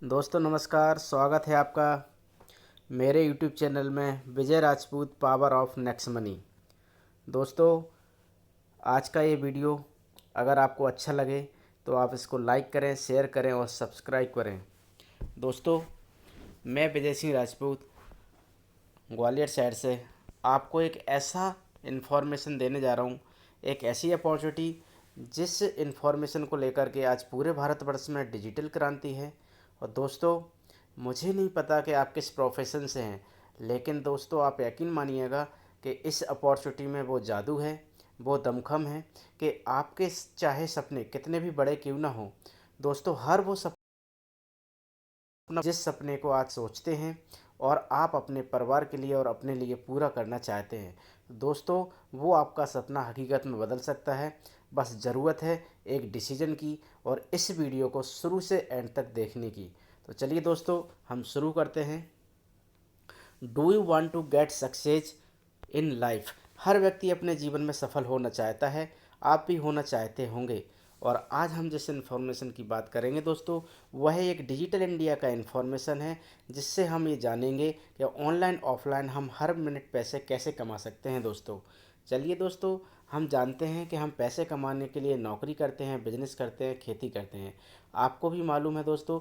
दोस्तों नमस्कार, स्वागत है आपका मेरे YouTube चैनल में Vijay Rajput power of next money. दोस्तों, आज का ये वीडियो अगर आपको अच्छा लगे तो आप इसको लाइक करें, शेयर करें और सब्सक्राइब करें। दोस्तों, मैं विजय सिंह राजपूत ग्वालियर साइड से आपको एक ऐसा इन्फॉर्मेशन देने जा रहा हूँ, एक ऐसी अपॉर्चुनिटी जिस इन्फॉर्मेशन को लेकर के आज पूरे भारतवर्ष में डिजिटल क्रांति है। और दोस्तों, मुझे नहीं पता कि आप किस प्रोफेशन से हैं, लेकिन दोस्तों आप यकीन मानिएगा कि इस अपॉर्चुनिटी में वो जादू है, वो दमखम है कि आपके चाहे सपने कितने भी बड़े क्यों ना हो, दोस्तों हर वो सपना जिस सपने को आज सोचते हैं और आप अपने परिवार के लिए और अपने लिए पूरा करना चाहते हैं, दोस्तों वो आपका सपना हकीकत में बदल सकता है। बस ज़रूरत है एक डिसीजन की और इस वीडियो को शुरू से एंड तक देखने की। तो चलिए दोस्तों, हम शुरू करते हैं। Do you want to get success in life? हर व्यक्ति अपने जीवन में सफल होना चाहता है, आप भी होना चाहते होंगे। और आज हम जिस इन्फॉर्मेशन की बात करेंगे दोस्तों, वह एक डिजिटल इंडिया का इन्फॉर्मेशन है, जिससे हम ये जानेंगे कि ऑनलाइन ऑफलाइन हम हर मिनट पैसे कैसे कमा सकते हैं। दोस्तों चलिए दोस्तों, हम जानते हैं कि हम पैसे कमाने के लिए नौकरी करते हैं, बिजनेस करते हैं, खेती करते हैं। आपको भी मालूम है दोस्तों,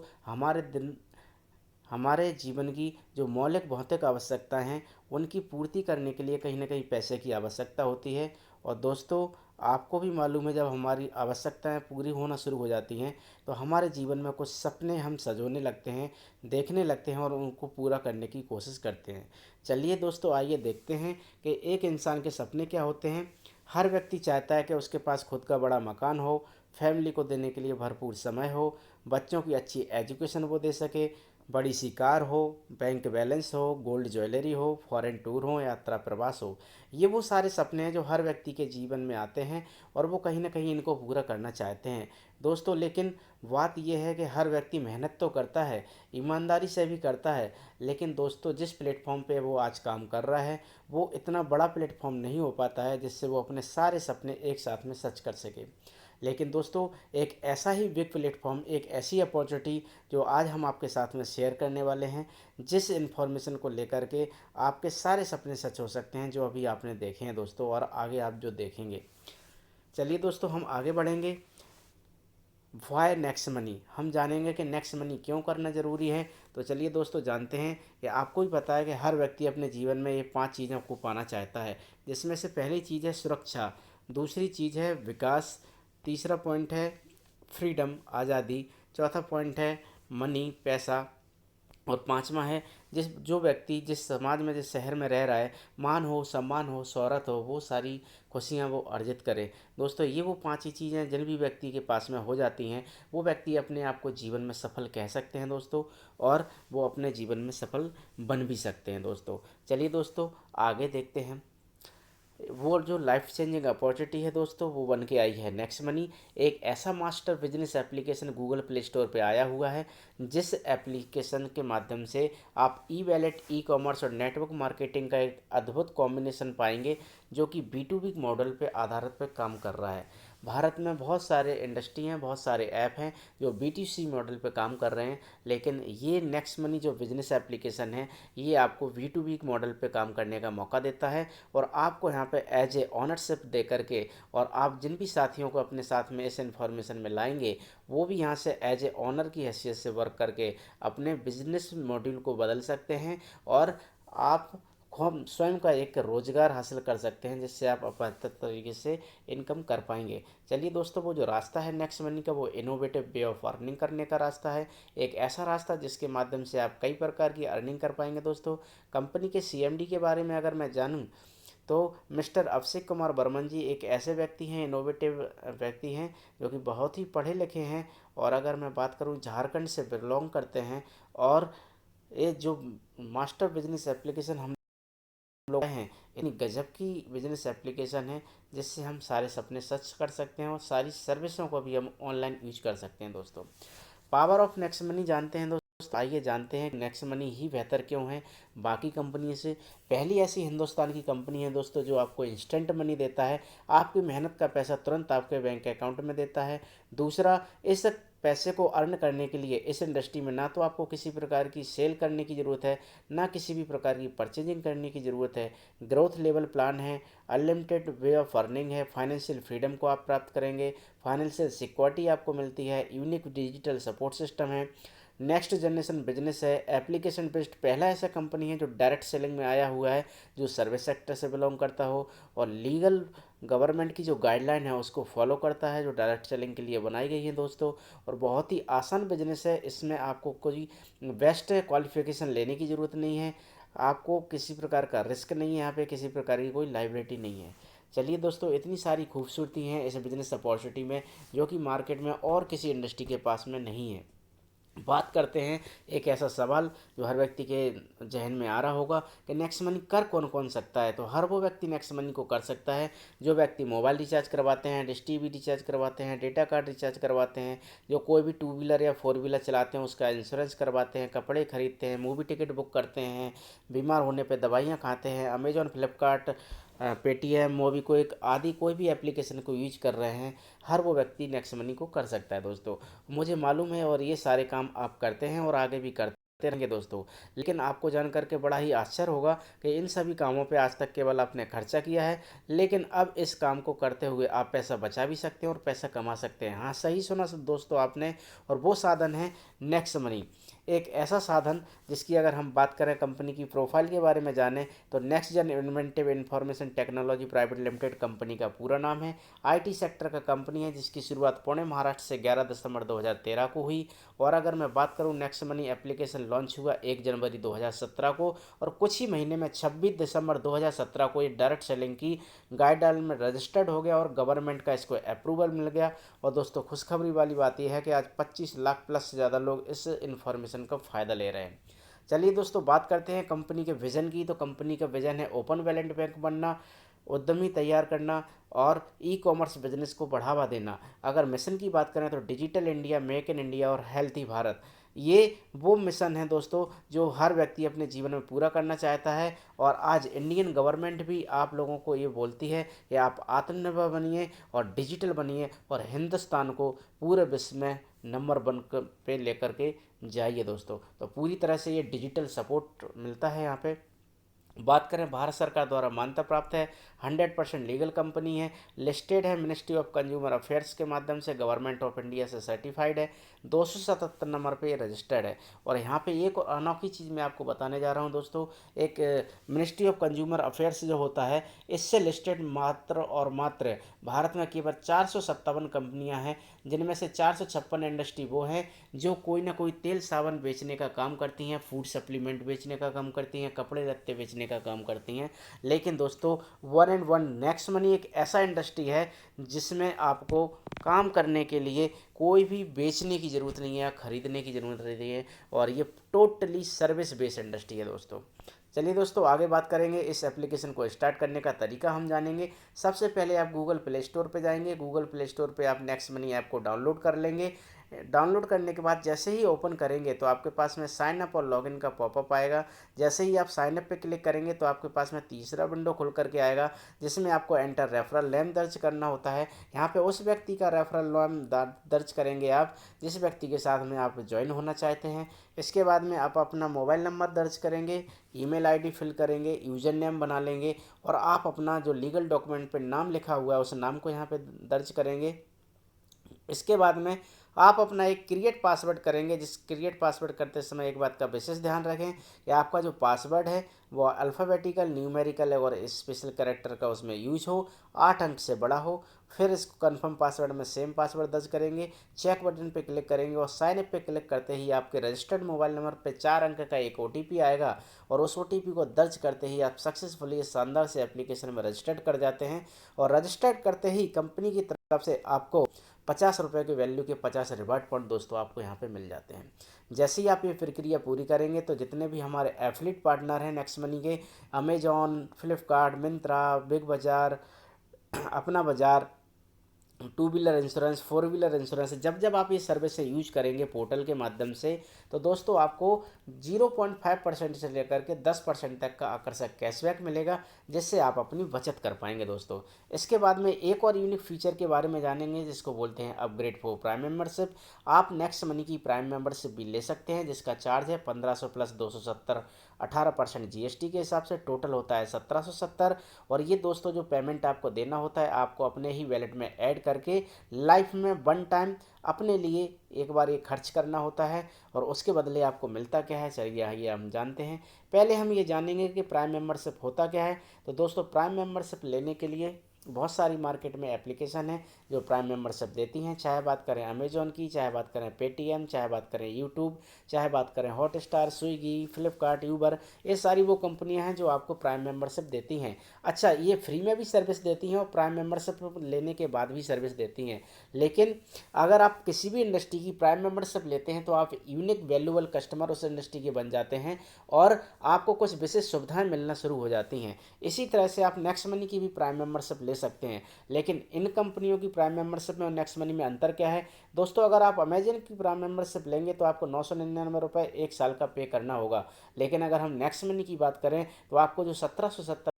हमारे जीवन की जो मौलिक भौतिक आवश्यकताएं हैं, उनकी पूर्ति करने के लिए कहीं ना कहीं पैसे की आवश्यकता होती है। और दोस्तों, आपको भी मालूम है, जब हमारी आवश्यकताएं पूरी होना शुरू हो जाती हैं तो हमारे जीवन में कुछ सपने हम सजोने लगते हैं, देखने लगते हैं और उनको पूरा करने की कोशिश करते हैं। चलिए दोस्तों, आइए देखते हैं कि एक इंसान के सपने क्या होते हैं। हर व्यक्ति चाहता है कि उसके पास खुद का बड़ा मकान हो, फैमिली को देने के लिए भरपूर समय हो, बच्चों की अच्छी एजुकेशन वो दे सके, बड़ी सी कार हो, बैंक बैलेंस हो, गोल्ड ज्वेलरी हो, फॉरेन टूर हो, यात्रा प्रवास हो। ये वो सारे सपने हैं जो हर व्यक्ति के जीवन में आते हैं और वो कहीं ना कहीं इनको पूरा करना चाहते हैं दोस्तों। लेकिन बात यह है कि हर व्यक्ति मेहनत तो करता है, ईमानदारी से भी करता है, लेकिन दोस्तों जिस प्लेटफॉर्म पे वो आज काम कर रहा है, वो इतना बड़ा प्लेटफॉर्म नहीं हो पाता है जिससे वो अपने सारे सपने एक साथ में सच कर सके। लेकिन दोस्तों, एक ऐसा ही बिग प्लेटफॉर्म, एक ऐसी अपॉर्चुनिटी जो आज हम आपके साथ में शेयर करने वाले हैं, जिस इन्फॉर्मेशन को लेकर के आपके सारे सपने सच हो सकते हैं जो अभी आपने देखे हैं दोस्तों, और आगे आप जो देखेंगे। चलिए दोस्तों, हम आगे बढ़ेंगे। वाई नेक्स्ट मनी, हम जानेंगे कि नेक्स्ट मनी क्यों करना ज़रूरी है। तो चलिए दोस्तों, जानते हैं कि आपको भी पता है कि हर व्यक्ति अपने जीवन में ये 5 चीज़ों को पाना चाहता है, जिसमें से पहली चीज़ है सुरक्षा, दूसरी चीज़ है विकास, तीसरा पॉइंट है फ्रीडम आज़ादी, चौथा पॉइंट है मनी पैसा, और पांचवा है जो व्यक्ति जिस समाज में, जिस शहर में रह रहा है, मान हो, सम्मान हो, शोहरत हो, वो सारी खुशियाँ वो अर्जित करे। दोस्तों ये वो 5 ही चीज़ें जिन भी व्यक्ति के पास में हो जाती हैं, वो व्यक्ति अपने आप को जीवन में सफल कह सकते हैं दोस्तों, और वो अपने जीवन में सफल बन भी सकते हैं दोस्तों। चलिए दोस्तों, आगे देखते हैं। वो जो लाइफ चेंजिंग अपॉर्चुनिटी है दोस्तों, वो बन के आई है नेक्स्ट मनी। एक ऐसा master business application Google play store पे आया हुआ है, जिस एप्लीकेशन के माध्यम से आप ई वैलेट, ई कॉमर्स और नेटवर्क मार्केटिंग का एक अद्भुत कॉम्बिनेशन पाएंगे, जो कि B2B मॉडल पे आधारित पे काम कर रहा है। भारत में बहुत सारे इंडस्ट्री हैं, बहुत सारे ऐप हैं जो B2C मॉडल पे काम कर रहे हैं, लेकिन ये नेक्स्ट मनी जो बिजनेस एप्लीकेशन है, ये आपको B2B मॉडल पे काम करने का मौका देता है। और आपको यहाँ पे एज ए ऑनरशिप दे करके, और आप जिन भी साथियों को अपने साथ में इस इन्फॉर्मेशन में लाएंगे, वो भी यहाँ से एज ए ऑनर की हैसियत से वर्क करके अपने बिजनेस मॉड्यूल को बदल सकते हैं, और आप हम स्वयं का एक रोजगार हासिल कर सकते हैं, जिससे आप बेहतर तरीके से इनकम कर पाएंगे। चलिए दोस्तों, वो जो रास्ता है नेक्स्ट मनी का, वो इनोवेटिव वे ऑफ अर्निंग करने का रास्ता है। एक ऐसा रास्ता जिसके माध्यम से आप कई प्रकार की अर्निंग कर पाएंगे दोस्तों। कंपनी के CMD के बारे में अगर मैं जानूं, तो मिस्टर अभिषेक कुमार बर्मन जी एक ऐसे व्यक्ति हैं, इनोवेटिव व्यक्ति हैं, जो कि बहुत ही पढ़े लिखे हैं, और अगर मैं बात करूं झारखंड से बिलोंग करते हैं। और ये जो मास्टर बिजनेस एप्लीकेशन हम लोग हैं, इतनी गजब की बिजनेस एप्लीकेशन है, जिससे हम सारे सपने सच कर सकते हैं और सारी सर्विसों को भी हम ऑनलाइन यूज कर सकते हैं दोस्तों। पावर ऑफ नेक्स्ट मनी जानते हैं दोस्तों। आइए जानते हैं नेक्स्ट मनी ही बेहतर क्यों है बाकी कंपनी से। पहली ऐसी हिंदुस्तान की कंपनी है दोस्तों, जो आपको इंस्टेंट मनी देता है, आपकी मेहनत का पैसा तुरंत आपके बैंक अकाउंट में देता है। दूसरा, इस पैसे को अर्न करने के लिए इस इंडस्ट्री में ना तो आपको किसी प्रकार की सेल करने की ज़रूरत है, ना किसी भी प्रकार की परचेजिंग करने की ज़रूरत है। ग्रोथ लेवल प्लान है, अनलिमिटेड वे ऑफ अर्निंग है, फाइनेंशियल फ्रीडम को आप प्राप्त करेंगे, फाइनेंशियल सिक्योरिटी आपको मिलती है, यूनिक डिजिटल सपोर्ट सिस्टम है, नेक्स्ट जनरेशन बिजनेस है, एप्लीकेशन बेस्ड पहला ऐसा कंपनी है जो डायरेक्ट सेलिंग में आया हुआ है, जो सर्विस सेक्टर से बिलोंग करता हो और लीगल गवर्नमेंट की जो गाइडलाइन है उसको फॉलो करता है, जो डायरेक्ट सेलिंग के लिए बनाई गई है दोस्तों। और बहुत ही आसान बिजनेस है, इसमें आपको कोई बेस्ट क्वालिफिकेशन लेने की ज़रूरत नहीं है, आपको किसी प्रकार का रिस्क नहीं है, यहाँ पे किसी प्रकार की कोई लाइबिलिटी नहीं है। चलिए दोस्तों, इतनी सारी खूबसूरती हैं इस बिज़नेस अपॉर्चुनिटी में जो कि मार्केट में और किसी इंडस्ट्री के पास में नहीं है। बात करते हैं एक ऐसा सवाल जो हर व्यक्ति के जहन में आ रहा होगा कि नेक्स्ट मनी कर कौन कौन सकता है। तो हर वो व्यक्ति नेक्स्ट मनी को कर सकता है जो व्यक्ति मोबाइल रिचार्ज करवाते हैं, डिश टीवी रिचार्ज करवाते हैं, डेटा कार्ड रिचार्ज करवाते हैं, जो कोई भी टू व्हीलर या फोर व्हीलर चलाते हैं उसका इंश्योरेंस करवाते हैं, कपड़े खरीदते हैं, मूवी टिकट बुक करते हैं, बीमार होने पर दवाइयाँ खाते हैं, अमेजॉन फ्लिपकार्ट पेटीएम मोबीक्विक आदि कोई भी एप्लीकेशन को यूज कर रहे हैं, हर वो व्यक्ति नेक्स्ट मनी को कर सकता है दोस्तों। मुझे मालूम है और ये सारे काम आप करते हैं और आगे भी करते रहेंगे दोस्तों। लेकिन आपको जान करके बड़ा ही आश्चर्य होगा कि इन सभी कामों पे आज तक केवल आपने खर्चा किया है, लेकिन अब इस काम को करते हुए आप पैसा बचा भी सकते हैं और पैसा कमा सकते हैं। हाँ, सही सुना दोस्तों आपने। और वो साधन है नेक्स्ट मनी, एक ऐसा साधन जिसकी अगर हम बात करें कंपनी की प्रोफाइल के बारे में जानें तो नेक्स्ट जन inventive information technology private limited company का पूरा नाम है। आईटी सेक्टर का कंपनी है जिसकी शुरुआत पुणे महाराष्ट्र से 11 दिसंबर 2013 को हुई। और अगर मैं बात करूं नेक्स्ट मनी एप्लीकेशन लॉन्च हुआ 1 जनवरी 2017 को और कुछ ही महीने में 26 दिसंबर 2017 को ये डायरेक्ट सेलिंग की गाइडलाइन में रजिस्टर्ड हो गया और गवर्नमेंट का इसको अप्रूवल मिल गया। और दोस्तों, खुशखबरी वाली बात यह है कि आज 25 लाख प्लस से ज़्यादा लोग इस इन्फॉर्मेशन का फ़ायदा ले रहे हैं। चलिए दोस्तों, बात करते हैं कंपनी के विज़न की। तो कंपनी का विज़न है ओपन वैलेंट बैंक बनना, उद्यमी तैयार करना और ई कॉमर्स बिजनेस को बढ़ावा देना। अगर मिशन की बात करें तो digital India, make in India और हेल्थी भारत, ये वो मिशन है दोस्तों जो हर व्यक्ति अपने जीवन में पूरा करना चाहता है। और आज इंडियन गवर्नमेंट भी आप लोगों को ये बोलती है कि आप आत्मनिर्भर बनिए और डिजिटल बनिए और हिंदुस्तान को पूरे विश्व में नंबर वन पे लेकर के जाइए दोस्तों। तो पूरी तरह से ये डिजिटल सपोर्ट मिलता है यहाँ पे। बात करें भारत सरकार द्वारा मान्यता प्राप्त है, 100% लीगल कंपनी है, लिस्टेड है मिनिस्ट्री ऑफ कंज्यूमर अफेयर्स के माध्यम से, गवर्नमेंट ऑफ इंडिया से सर्टिफाइड है, 277 नंबर पे रजिस्टर्ड है। और यहाँ पे एक अनोखी चीज़ मैं आपको बताने जा रहा हूँ दोस्तों। एक मिनिस्ट्री ऑफ कंज्यूमर अफेयर्स जो होता है, इससे लिस्टेड मात्र और मात्र भारत में केवल 457 कंपनियाँ हैं, जिनमें से 456 इंडस्ट्री वो हैं जो कोई ना कोई तेल साबुन बेचने का काम करती हैं, फूड सप्लीमेंट बेचने का काम करती हैं, कपड़े लत्ते बेचने का काम करती हैं। लेकिन दोस्तों, one and one next money एक ऐसा इंडस्ट्री है जिसमें आपको काम करने के लिए कोई भी बेचने की ज़रूरत नहीं है या खरीदने की ज़रूरत नहीं है, और ये टोटली सर्विस बेस्ड इंडस्ट्री है दोस्तों। चलिए दोस्तों, आगे बात करेंगे इस एप्लीकेशन को स्टार्ट करने का तरीका हम जानेंगे। सबसे पहले आप गूगल प्ले स्टोर पे जाएंगे, गूगल प्ले स्टोर पे आप नेक्स्ट मनी ऐप को डाउनलोड कर लेंगे। डाउनलोड करने के बाद जैसे ही ओपन करेंगे तो आपके पास में साइन अप और लॉगिन का पॉपअप आएगा। जैसे ही आप साइन अप पे क्लिक करेंगे तो आपके पास में तीसरा विंडो खुल करके आएगा जिसमें आपको एंटर रेफरल नेम दर्ज करना होता है। यहाँ पे उस व्यक्ति का रेफरल नेम दर्ज करेंगे आप जिस व्यक्ति के साथ में आप ज्वाइन होना चाहते हैं। इसके बाद में आप अपना मोबाइल नंबर दर्ज करेंगे, ईमेल आईडी फिल करेंगे, यूज़र नेम बना लेंगे और आप अपना जो लीगल डॉक्यूमेंट पे नाम लिखा हुआ है उस नाम को यहाँ पे दर्ज करेंगे। इसके बाद में आप अपना एक क्रिएट पासवर्ड करेंगे, जिस क्रिएट पासवर्ड करते समय एक बात का विशेष ध्यान रखें कि आपका जो पासवर्ड है वो अल्फ़ाबेटिकल, न्यूमेरिकल और स्पेशल कैरेक्टर का उसमें यूज हो, 8 अंक से बड़ा हो। फिर इसको कन्फर्म पासवर्ड में सेम पासवर्ड दर्ज करेंगे, चेक बटन पे क्लिक करेंगे और साइन अप पे क्लिक करते ही आपके रजिस्टर्ड मोबाइल नंबर पे 4 अंक का एक OTP आएगा और उस OTP को दर्ज करते ही आप सक्सेसफुली इस शानदार से एप्लीकेशन में रजिस्टर्ड कर जाते हैं। और रजिस्टर्ड करते ही कंपनी की तरफ से आपको 50 रुपये की वैल्यू के 50 रिवार्ड पॉइंट दोस्तों आपको यहाँ पे मिल जाते हैं। जैसे ही आप ये प्रक्रिया पूरी करेंगे तो जितने भी हमारे एफिलिएट पार्टनर हैं नेक्स्ट मनी के, अमेजॉन, फ्लिपकार्ट, मिंत्रा, बिग बाज़ार, अपना बाज़ार, two wheeler insurance, four wheeler insurance, जब जब आप ये सर्विस से यूज करेंगे पोर्टल के माध्यम से, तो दोस्तों आपको 0.5% से लेकर के 10% तक का आकर्षक कैशबैक मिलेगा, जिससे आप अपनी बचत कर पाएंगे दोस्तों। इसके बाद में एक और यूनिक फीचर के बारे में जानेंगे, जिसको बोलते हैं अपग्रेड फॉर प्राइम मेंबरशिप। आप नेक्स्ट मनी की प्राइम मेंबरशिप भी ले सकते हैं, जिसका चार्ज है 1500 प्लस 270, 18% जीएसटी के हिसाब से टोटल होता है 1770। और ये दोस्तों जो पेमेंट आपको देना होता है, आपको अपने ही वैलेट में ऐड करके लाइफ में वन टाइम अपने लिए एक बार ये खर्च करना होता है। और उसके बदले आपको मिलता क्या है, चलिए ये हम जानते हैं। पहले हम ये जानेंगे कि प्राइम मेंबरशिप होता क्या है। तो दोस्तों प्राइम मेंबरशिप लेने के लिए बहुत सारी मार्केट में एप्लीकेशन है जो प्राइम मेंबरशिप देती हैं, चाहे बात करें अमेजोन की, चाहे बात करें पेटीएम, चाहे बात करें यूट्यूब, चाहे बात करें हॉटस्टार, स्विगी, फ्लिपकार्ट, यूबर। ये सारी वो कंपनियां हैं जो आपको प्राइम मेंबरशिप देती हैं। अच्छा, ये फ्री में भी सर्विस देती हैं और प्राइम मेंबरशिप लेने के बाद भी सर्विस देती हैं। लेकिन अगर आप किसी भी इंडस्ट्री की प्राइम मेंबरशिप लेते हैं तो आप यूनिक वैल्यूएबल कस्टमर उस इंडस्ट्री के बन जाते हैं और आपको कुछ विशेष सुविधाएं मिलना शुरू हो जाती हैं। इसी तरह से आप नेक्स्ट मनी की भी प्राइम मेंबरशिप ले सकते हैं। लेकिन इन कंपनियों की प्राइम मेंबरशिप में और नेक्स्ट मनी में अंतर क्या है दोस्तों? अगर आप अमेजन की प्राइम मेंबरशिप लेंगे तो आपको 999 रुपये एक साल का पे करना होगा। लेकिन अगर हम नेक्स्ट मनी की बात करें तो आपको जो 1770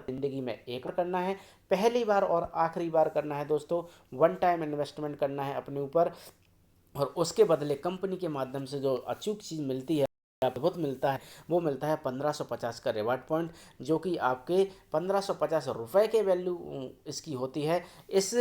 जिंदगी में एक बार करना है, पहली बार और आखिरी बार करना है दोस्तों, वन टाइम इन्वेस्टमेंट करना है अपने ऊपर। और उसके बदले कंपनी के माध्यम से जो अचूक चीज़ मिलती है, अद्भुत मिलता है, वो मिलता है 1550 का रिवार्ड पॉइंट, जो कि आपके 1550 रुपये के वैल्यू इसकी होती है। इस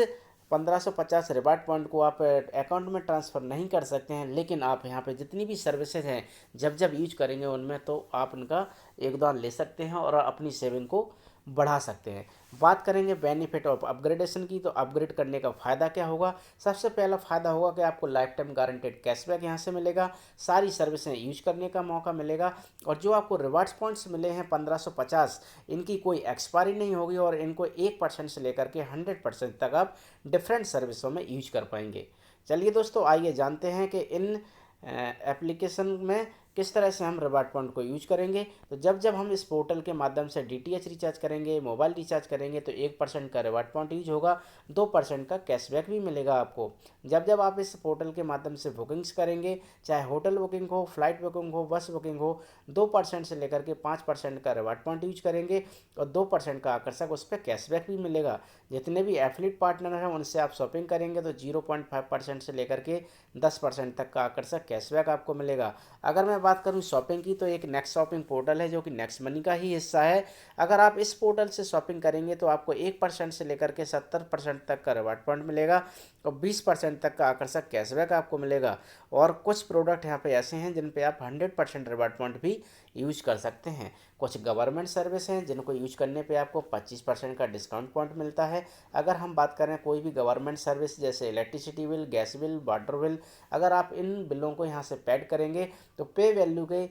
1550 रिवार्ड पॉइंट को आप अकाउंट में ट्रांसफ़र नहीं कर सकते हैं, लेकिन आप यहाँ पे जितनी भी सर्विसेज हैं जब जब यूज करेंगे उनमें तो आप उनका योगदान ले सकते हैं और अपनी सेविंग को बढ़ा सकते हैं। बात करेंगे बेनिफिट ऑफ अपग्रेडेशन की, तो अपग्रेड करने का फ़ायदा क्या होगा? सबसे पहला फ़ायदा होगा कि आपको लाइफ टाइम गारंटेड कैशबैक यहाँ से मिलेगा, सारी सर्विसें यूज करने का मौका मिलेगा। और जो आपको रिवार्ड्स पॉइंट्स मिले हैं 1550, इनकी कोई एक्सपायरी नहीं होगी और इनको 1% से लेकर के 100% तक आप डिफरेंट सर्विसों में यूज कर पाएंगे। चलिए दोस्तों, आइए जानते हैं कि इन एप्लीकेशन में किस तरह से हम रिवार्ड पॉइंट को यूज करेंगे। तो जब जब हम इस पोर्टल के माध्यम से डीटीएच रिचार्ज करेंगे, मोबाइल रिचार्ज करेंगे, तो 1% का रिवार्ड पॉइंट यूज होगा, 2% का कैशबैक भी मिलेगा आपको। जब जब आप इस पोर्टल के माध्यम से बुकिंग्स करेंगे, चाहे होटल बुकिंग हो, फ्लाइट बुकिंग हो, बस बुकिंग हो, 2% से लेकर के 5% का रिवार्ड पॉइंट यूज करेंगे और 2% का आकर्षक उस पर कैशबैक भी मिलेगा। जितने भी एफिलिएट पार्टनर हैं उनसे आप शॉपिंग करेंगे तो 0.5% से लेकर के 10% तक का आकर्षक कैशबैक आपको मिलेगा। अगर मैं बात करूं शॉपिंग की, तो एक नेक्स्ट शॉपिंग पोर्टल है जो कि नेक्स्ट मनी का ही हिस्सा है। अगर आप इस पोर्टल से शॉपिंग करेंगे तो आपको 1% से लेकर के 70% तक का रिवार्ड पॉइंट मिलेगा और 20% तक का आकर्षक कैशबैक आपको मिलेगा। और कुछ प्रोडक्ट यहाँ पे ऐसे हैं जिन पे आप 100% रिवार्ड पॉइंट भी यूज कर सकते हैं। कुछ गवर्नमेंट सर्विस हैं जिनको यूज करने पे आपको 25% का डिस्काउंट पॉइंट मिलता है। अगर हम बात करें कोई भी गवर्नमेंट सर्विस जैसे electricity bill, gas bill, water bill, अगर आप इन बिलों को यहाँ से पेड करेंगे तो पे वैल्यू के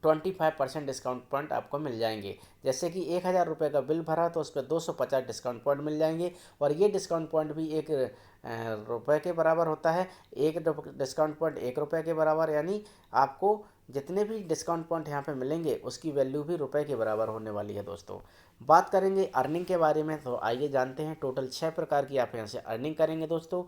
25% डिस्काउंट पॉइंट आपको मिल जाएंगे। जैसे कि 1000 रुपये का बिल भरा तो उस पर 250 डिस्काउंट पॉइंट मिल जाएंगे और ये डिस्काउंट पॉइंट भी एक रुपये के बराबर होता है। एक डिस्काउंट पॉइंट 1 रुपये के बराबर, यानी आपको जितने भी डिस्काउंट पॉइंट यहाँ पे मिलेंगे उसकी वैल्यू भी रुपये के बराबर होने वाली है दोस्तों। बात करेंगे अर्निंग के बारे में, तो आइए जानते हैं। टोटल 6 प्रकार की आप यहाँ से अर्निंग करेंगे दोस्तों।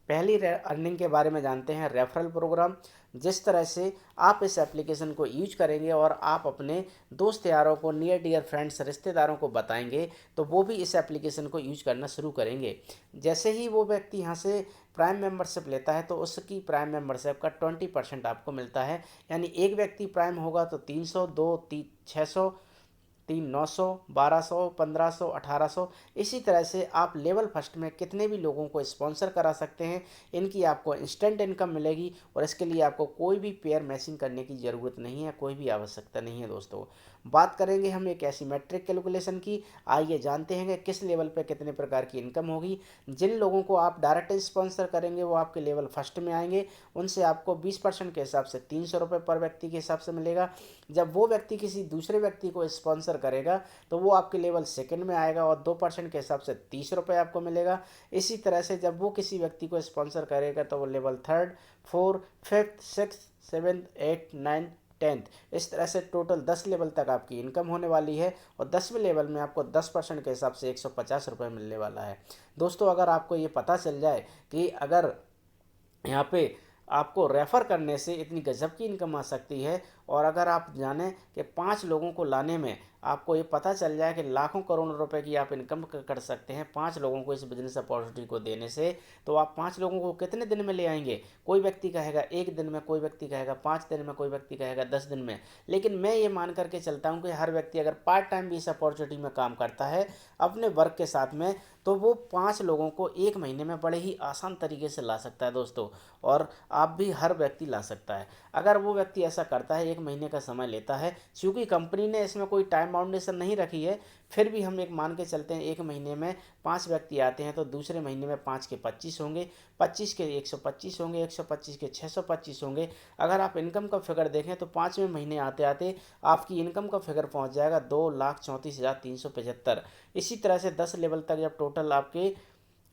पहली अर्निंग के बारे में जानते हैं, रेफरल प्रोग्राम। जिस तरह से आप इस एप्लीकेशन को यूज करेंगे और आप अपने दोस्त यारों को, नियर डियर फ्रेंड्स, रिश्तेदारों को बताएंगे तो वो भी इस एप्लीकेशन को यूज करना शुरू करेंगे। जैसे ही वो व्यक्ति यहाँ से प्राइम मेंबरशिप लेता है तो उसकी प्राइम मेंबरशिप का 20% आपको मिलता है। यानी एक व्यक्ति प्राइम होगा तो 300, दो 600, 900, 1200, 1500, 1800, इसी तरह से आप लेवल फर्स्ट में कितने भी लोगों को स्पॉन्सर करा सकते हैं। इनकी आपको इंस्टेंट इनकम मिलेगी और इसके लिए आपको कोई भी पेयर मैचिंग करने की ज़रूरत नहीं है, कोई भी आवश्यकता नहीं है दोस्तों। बात करेंगे हम एक एसिमेट्रिक कैलकुलेशन की। आइए जानते हैं कि किस लेवल पे कितने प्रकार की इनकम होगी। जिन लोगों को आप डायरेक्ट स्पॉन्सर करेंगे वो आपके लेवल फर्स्ट में आएंगे, उनसे आपको 20% के हिसाब से 300 रुपये पर व्यक्ति के हिसाब से मिलेगा। जब वो व्यक्ति किसी दूसरे व्यक्ति को स्पॉन्सर करेगा तो वो आपके लेवल सेकंड में आएगा और 2% के हिसाब से 30 रुपये आपको मिलेगा। इसी तरह से जब वो किसी व्यक्ति को स्पॉन्सर करेगा तो वो level third, four, fifth, six, seventh, eight, nine, 10th। इस तरह से टोटल 10 लेवल तक आपकी इनकम होने वाली है और 10वें लेवल में आपको 10% के हिसाब से 150 रुपये मिलने वाला है। दोस्तों अगर आपको ये पता चल जाए कि अगर यहाँ पे आपको रेफ़र करने से इतनी गजब की इनकम आ सकती है, और अगर आप जानें कि 5 लोगों को लाने में आपको ये पता चल जाए कि लाखों करोड़ों रुपए की आप इनकम कर सकते हैं 5 लोगों को इस बिजनेस अपॉर्चुनिटी को देने से, तो आप 5 लोगों को कितने दिन में ले आएंगे? कोई व्यक्ति कहेगा 1 दिन में, कोई व्यक्ति कहेगा 5 दिन में, कोई व्यक्ति कहेगा 10 दिन में। लेकिन मैं ये मान करके चलता हूँ कि हर व्यक्ति अगर पार्ट टाइम भी इस अपॉर्चुनिटी में काम करता है अपने वर्क के साथ में, तो वो 5 लोगों को 1 महीने में बड़े ही आसान तरीके से ला सकता है दोस्तों। और आप भी, हर व्यक्ति ला सकता है अगर वो व्यक्ति ऐसा करता है, 1 महीने का समय लेता है। चूँकि कंपनी ने इसमें कोई टाइम बाउंडेशन नहीं रखी है, फिर भी हम एक मान के चलते हैं 1 महीने में 5 व्यक्ति आते हैं तो दूसरे महीने में 5 के 25 होंगे, 25 के 125 होंगे, 125 के 625 होंगे। अगर आप इनकम का फिगर देखें तो 5वें महीने आते आते आपकी इनकम का फिगर पहुंच जाएगा 2,34,375। इसी तरह से 10 लेवल तक जब टोटल आपके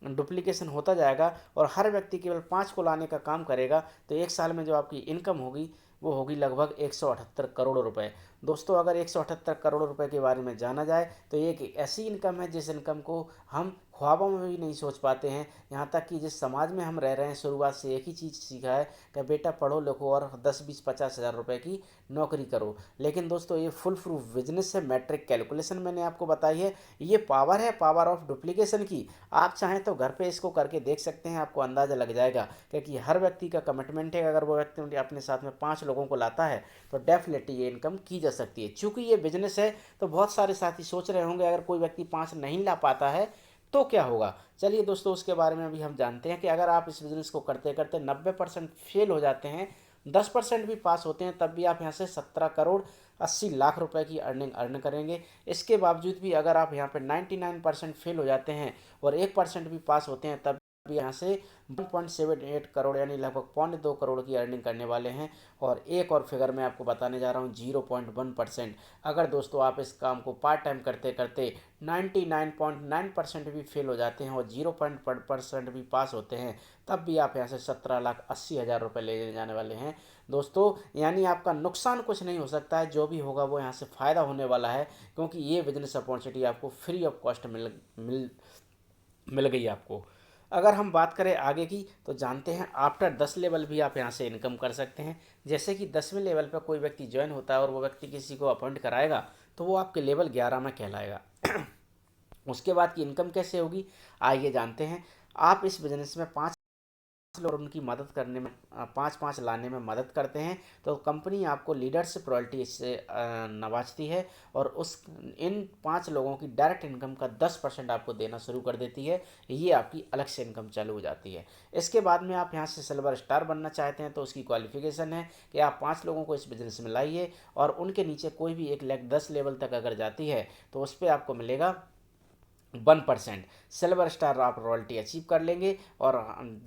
डुप्लीकेशन होता जाएगा और हर व्यक्ति केवल 5 को लाने का काम करेगा, तो 1 साल में जो आपकी इनकम होगी वो होगी लगभग 178 करोड़ रुपए। दोस्तों अगर 178 करोड़ रुपए के बारे में जाना जाए तो ये एक ऐसी इनकम है जिस इनकम को हम ख्वाबों में भी नहीं सोच पाते हैं। यहाँ तक कि जिस समाज में हम रह रहे हैं, शुरुआत से एक ही चीज़ सीखा है कि बेटा पढ़ो लिखो और 10, 20, 50 हज़ार रुपये की नौकरी करो। लेकिन दोस्तों ये फुल प्रूफ बिजनेस है, मैट्रिक कैलकुलेशन मैंने आपको बताई है। ये पावर है, पावर ऑफ डुप्लीकेशन की। आप चाहें तो घर पे इसको करके देख सकते हैं, आपको अंदाज़ा लग जाएगा। क्योंकि हर व्यक्ति का कमिटमेंट है, अगर वो व्यक्ति अपने साथ में 5 लोगों को लाता है तो डेफिनेटली ये इनकम की जा सकती है। चूँकि ये बिजनेस है तो बहुत सारे साथी सोच रहे होंगे अगर कोई व्यक्ति 5 नहीं ला पाता है तो क्या होगा। चलिए दोस्तों उसके बारे में अभी हम जानते हैं कि अगर आप इस बिज़नेस को करते करते 90% फेल हो जाते हैं, 10% भी पास होते हैं, तब भी आप यहाँ से 17 करोड़ 80 लाख रुपए की अर्न करेंगे। इसके बावजूद भी अगर आप यहाँ पे 99% फेल हो जाते हैं और 1% भी पास होते हैं, तब भी यहाँ से 1.78 करोड़ यानी लगभग 2.25 करोड़ की अर्निंग करने वाले हैं। और एक और फिगर मैं आपको बताने जा रहा हूँ, 0.1%। अगर दोस्तों आप इस काम को पार्ट टाइम करते करते 99.9% भी फेल हो जाते हैं और 0% भी पास होते हैं, तब भी आप यहाँ से 17,80,000 रुपये ले जाने वाले हैं दोस्तों। यानी आपका नुकसान कुछ नहीं हो सकता है, जो भी होगा वो यहाँ से फ़ायदा होने वाला है, क्योंकि ये बिजनेस अपॉर्चुनिटी आपको फ्री ऑफ कॉस्ट मिल मिल गई आपको। अगर हम बात करें आगे की तो जानते हैं आफ्टर 10 लेवल भी आप यहाँ से इनकम कर सकते हैं। जैसे कि 10वें लेवल पर कोई व्यक्ति ज्वाइन होता है और वो व्यक्ति किसी को अपॉइंट कराएगा तो वो आपके लेवल 11 में कहलाएगा। उसके बाद की इनकम कैसे होगी आइए जानते हैं। आप इस बिजनेस में 5 लोग उनकी मदद करने में 5-5 लाने में मदद करते हैं, तो कंपनी आपको लीडरशिप रॉयल्टी से नवाजती है और उस इन 5 लोगों की डायरेक्ट इनकम का 10% आपको देना शुरू कर देती है। ये आपकी अलग से इनकम चालू हो जाती है। इसके बाद में आप यहाँ से सिल्वर स्टार बनना चाहते हैं तो उसकी क्वालिफिकेशन है कि आप 5 लोगों को इस बिज़नेस में लाइए और उनके नीचे कोई भी एक लेग 10 लेवल तक अगर जाती है तो उस पर आपको मिलेगा 1%। सिल्वर स्टार आप रॉयल्टी अचीव कर लेंगे और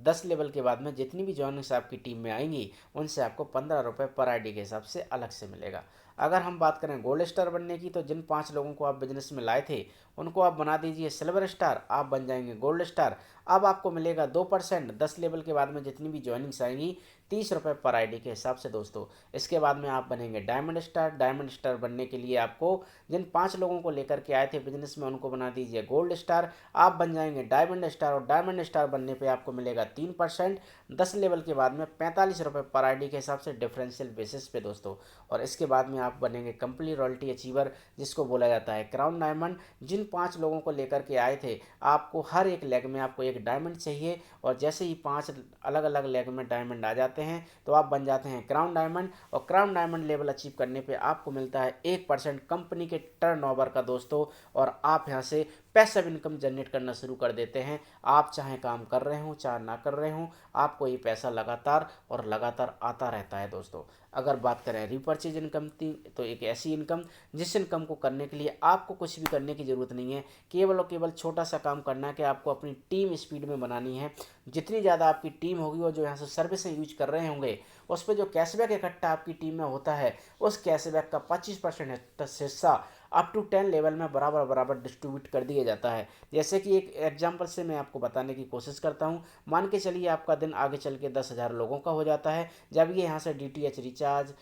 10 लेवल के बाद में जितनी भी जॉइनिंग्स आपकी टीम में आएंगी उनसे आपको 15 रुपये पर आईडी के हिसाब से अलग से मिलेगा। अगर हम बात करें गोल्ड स्टार बनने की तो जिन 5 लोगों को आप बिजनेस में लाए थे उनको आप बना दीजिए सिल्वर स्टार, आप बन जाएंगे गोल्ड स्टार। अब आपको मिलेगा 2%। 10 लेवल के बाद में जितनी भी जॉइनिंग्स आएंगी 30 रुपये पर आईडी के हिसाब से दोस्तों। इसके बाद में आप बनेंगे डायमंड स्टार। डायमंड स्टार बनने के लिए आपको जिन 5 लोगों को लेकर के आए थे बिजनेस में उनको बना दीजिए गोल्ड स्टार, आप बन जाएंगे डायमंड स्टार। और डायमंड स्टार बनने पे आपको मिलेगा 3%। 10 लेवल के बाद में 45 रुपये पर आईडी के हिसाब से डिफरेंशियल बेसिस पे दोस्तों। और इसके बाद में आप बनेंगे कंप्लीट रॉयल्टी अचीवर जिसको बोला जाता है क्राउन डायमंड। जिन 5 लोगों को लेकर के आए थे आपको हर एक लेग में आपको एक डायमंड चाहिए और जैसे ही 5 अलग अलग लेग में डायमंड आ जाते हैं तो आप बन जाते हैं क्राउन डायमंड। और क्राउन डायमंड लेवल अचीव करने पे आपको मिलता है 1% कंपनी के टर्नओवर का दोस्तों। और आप यहाँ से पैसिव इनकम जनरेट करना शुरू कर देते हैं। आप चाहे काम कर रहे हो चाहे ना कर रहे हो, आपको ये पैसा लगातार और लगातार आता रहता है दोस्तों। अगर बात करें रिपर्चेज इनकम की तो एक ऐसी इनकम जिस इनकम को करने के लिए आपको कुछ भी करने की ज़रूरत नहीं है, केवल और केवल छोटा सा काम करना है कि आपको अपनी टीम स्पीड में बनानी है। जितनी ज़्यादा आपकी टीम होगी और जो यहाँ से सर्विसें यूज कर रहे होंगे उस पर जो कैशबैक इकट्ठा आपकी टीम में होता है उस कैशबैक का 25% हिस्सा अप टू 10 लेवल में बराबर बराबर डिस्ट्रीब्यूट कर दिया जाता है। जैसे कि एक एग्जांपल से मैं आपको बताने की कोशिश करता हूँ। मान के चलिए आपका दिन आगे चल के 10,000 लोगों का हो जाता है। जब ये यहाँ से डीटीएच रिचार्ज,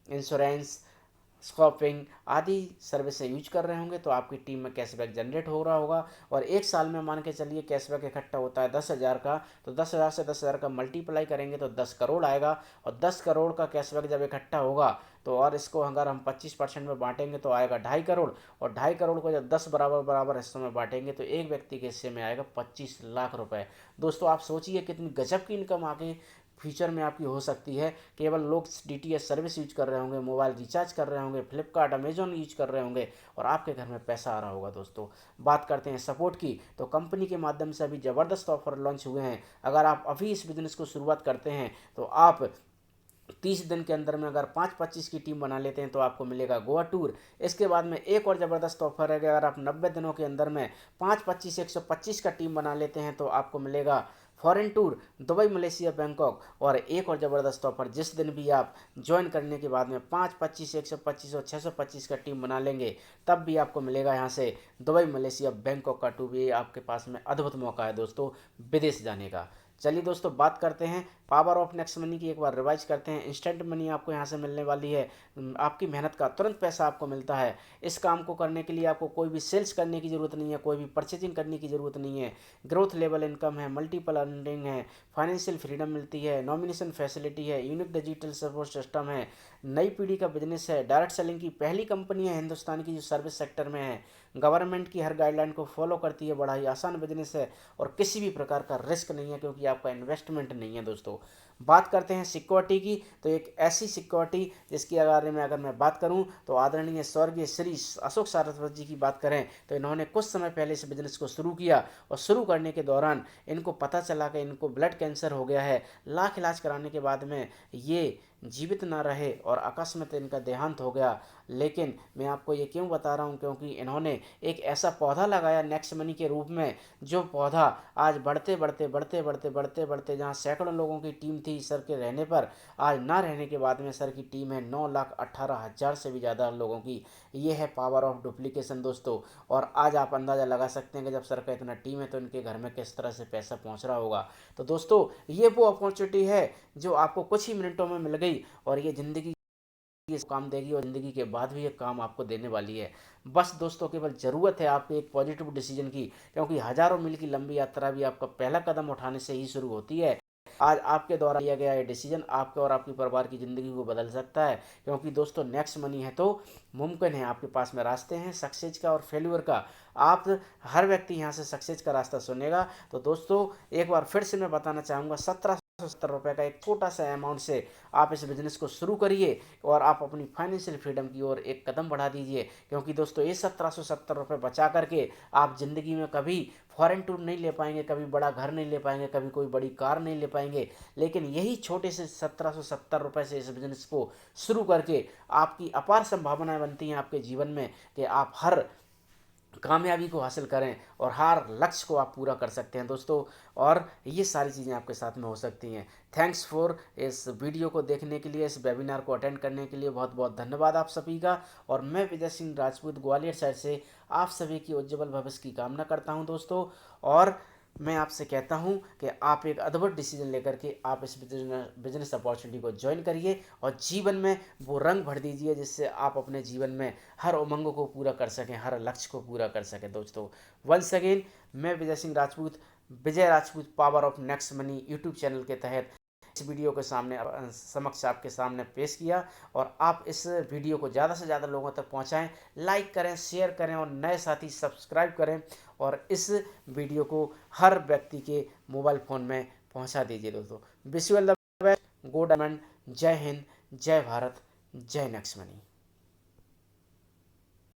इंश्योरेंस, शॉपिंग आदि सर्विसें यूज कर रहे होंगे तो आपकी टीम में कैशबैक जनरेट हो रहा होगा। और एक साल में मान के चलिए कैशबैक इकट्ठा होता है 10,000 का, तो 10,000 से 10,000 का मल्टीप्लाई करेंगे तो 10 करोड़ आएगा। और 10 करोड़ का कैशबैक जब इकट्ठा होगा तो और इसको अगर हम 25% में बांटेंगे तो आएगा 2.5 करोड़। और 2.5 करोड़ को जब 10 बराबर बराबर हिस्सों में बांटेंगे तो एक व्यक्ति के हिस्से में आएगा 25 लाख रुपए। दोस्तों आप सोचिए कितनी गजब की इनकम आगे फ्यूचर में आपकी हो सकती है। केवल लोग डीटीएच सर्विस यूज कर रहे होंगे, मोबाइल रिचार्ज कर रहे होंगे, फ्लिपकार्ट अमेजोन यूज कर रहे होंगे और आपके घर में पैसा आ रहा होगा। दोस्तों बात करते हैं सपोर्ट की, तो कंपनी के माध्यम से अभी ज़बरदस्त ऑफर लॉन्च हुए हैं। अगर आप अभी इस बिजनेस को शुरुआत करते हैं तो आप 30 दिन के अंदर में अगर 5-25 की टीम बना लेते हैं तो आपको मिलेगा गोवा टूर। इसके बाद में एक और ज़बरदस्त ऑफर है कि अगर आप 90 दिनों के अंदर में 5-25-125 का टीम बना लेते हैं तो आपको मिलेगा foreign tour Dubai, Malaysia, Bangkok. और एक और ज़बरदस्त ऑफर, जिस दिन भी आप ज्वाइन करने के बाद में 5-25-125 और 625 का टीम बना लेंगे तब भी आपको मिलेगा यहाँ से दुबई, मलेशिया, बैंकॉक का टूर। ये आपके पास में अद्भुत मौका है दोस्तों विदेश जाने का। चलिए दोस्तों बात करते हैं पावर ऑफ नेक्स्ट मनी की, एक बार रिवाइज करते हैं। इंस्टेंट मनी आपको यहाँ से मिलने वाली है, आपकी मेहनत का तुरंत पैसा आपको मिलता है। इस काम को करने के लिए आपको कोई भी सेल्स करने की ज़रूरत नहीं है, कोई भी परचेजिंग करने की ज़रूरत नहीं है। ग्रोथ लेवल इनकम है, मल्टीपल अर्निंग है, फाइनेंशियल फ्रीडम मिलती है, नॉमिनेशन फैसिलिटी है, यूनिक डिजिटल सपोर्ट सिस्टम है, नई पीढ़ी का बिजनेस है, डायरेक्ट सेलिंग की पहली कंपनी है हिंदुस्तान की जो सर्विस सेक्टर में है, गवर्नमेंट की हर गाइडलाइन को फॉलो करती है, बड़ा ही आसान बिजनेस है और किसी भी प्रकार का रिस्क नहीं है क्योंकि आपका इन्वेस्टमेंट नहीं है। दोस्तों बात करते हैं सिक्योरिटी की, तो एक ऐसी सिक्योरिटी जिसकी बारे में अगर मैं बात करूं तो आदरणीय स्वर्गीय श्री अशोक सारस्वत जी की बात करें तो इन्होंने कुछ समय पहले इस बिजनेस को शुरू किया और शुरू करने के दौरान इनको पता चला कि इनको ब्लड कैंसर हो गया है। लाख इलाज कराने के बाद में ये जीवित ना रहे और अकस्मात इनका देहांत हो गया। लेकिन मैं आपको ये क्यों बता रहा हूँ, क्योंकि इन्होंने एक ऐसा पौधा लगाया नेक्स्ट मनी के रूप में, जो पौधा आज बढ़ते बढ़ते बढ़ते बढ़ते बढ़ते बढ़ते जहाँ सैकड़ों लोगों की टीम थी सर के रहने पर, आज ना रहने के बाद में सर की टीम है 9,18,000 से भी ज़्यादा लोगों की। ये है पावर ऑफ डुप्लीकेशन दोस्तों। और आज आप अंदाज़ा लगा सकते हैं कि जब सर का इतना टीम है तो इनके घर में किस तरह से पैसा पहुंच रहा होगा। तो दोस्तों ये वो अपॉर्चुनिटी है जो आपको कुछ ही मिनटों में मिल गई और ये ज़िंदगी ये काम देगी और ज़िंदगी के बाद भी ये काम आपको देने वाली है। बस दोस्तों केवल ज़रूरत है आपके एक पॉजिटिव डिसीजन की, क्योंकि हज़ारों मील की लंबी यात्रा भी आपका पहला कदम उठाने से ही शुरू होती है। आज आपके द्वारा लिया गया ये डिसीजन आपके और आपके परिवार की ज़िंदगी को बदल सकता है, क्योंकि दोस्तों नेक्स्ट मनी है तो मुमकिन है। आपके पास में रास्ते हैं सक्सेस का और फेल्यूर का। आप हर व्यक्ति यहाँ से सक्सेस का रास्ता सुनेगा। तो दोस्तों एक बार फिर से मैं बताना चाहूँगा, 1770 रुपये का एक छोटा सा अमाउंट से आप इस बिज़नेस को शुरू करिए और आप अपनी फाइनेंशियल फ्रीडम की ओर एक कदम बढ़ा दीजिए। क्योंकि दोस्तों ये 1770 रुपये बचा करके आप ज़िंदगी में कभी फॉरेन टूर नहीं ले पाएंगे, कभी बड़ा घर नहीं ले पाएंगे, कभी कोई बड़ी कार नहीं ले पाएंगे, लेकिन यही छोटे से 1770 रुपये से इस बिज़नेस को शुरू करके आपकी अपार संभावनाएं बनती हैं आपके जीवन में कि आप हर कामयाबी को हासिल करें और हर लक्ष्य को आप पूरा कर सकते हैं दोस्तों। और ये सारी चीज़ें आपके साथ में हो सकती हैं। थैंक्स फॉर इस वीडियो को देखने के लिए, इस वेबिनार को अटेंड करने के लिए बहुत बहुत धन्यवाद आप सभी का। और मैं विजय सिंह राजपूत ग्वालियर साइड से आप सभी की उज्जवल भविष्य की कामना करता हूं दोस्तों। और मैं आपसे कहता हूं कि आप एक अद्भुत डिसीजन लेकर के आप इस बिजनेस अपॉर्चुनिटी को ज्वाइन करिए और जीवन में वो रंग भर दीजिए जिससे आप अपने जीवन में हर उमंगों को पूरा कर सकें, हर लक्ष्य को पूरा कर सकें दोस्तों। वंस अगेन मैं Vijay Singh Rajput, Vijay Rajput power of next money YouTube channel के तहत इस वीडियो के सामने समक्ष आपके सामने पेश किया। और आप इस वीडियो को ज़्यादा से ज़्यादा लोगों तक पहुंचाएं, लाइक करें, शेयर करें और नए साथी सब्सक्राइब करें और इस वीडियो को हर व्यक्ति के मोबाइल फ़ोन में पहुंचा दीजिए दोस्तों। Wish you all the best, go diamond, जय हिंद, जय भारत, जय नेक्स्ट मनी।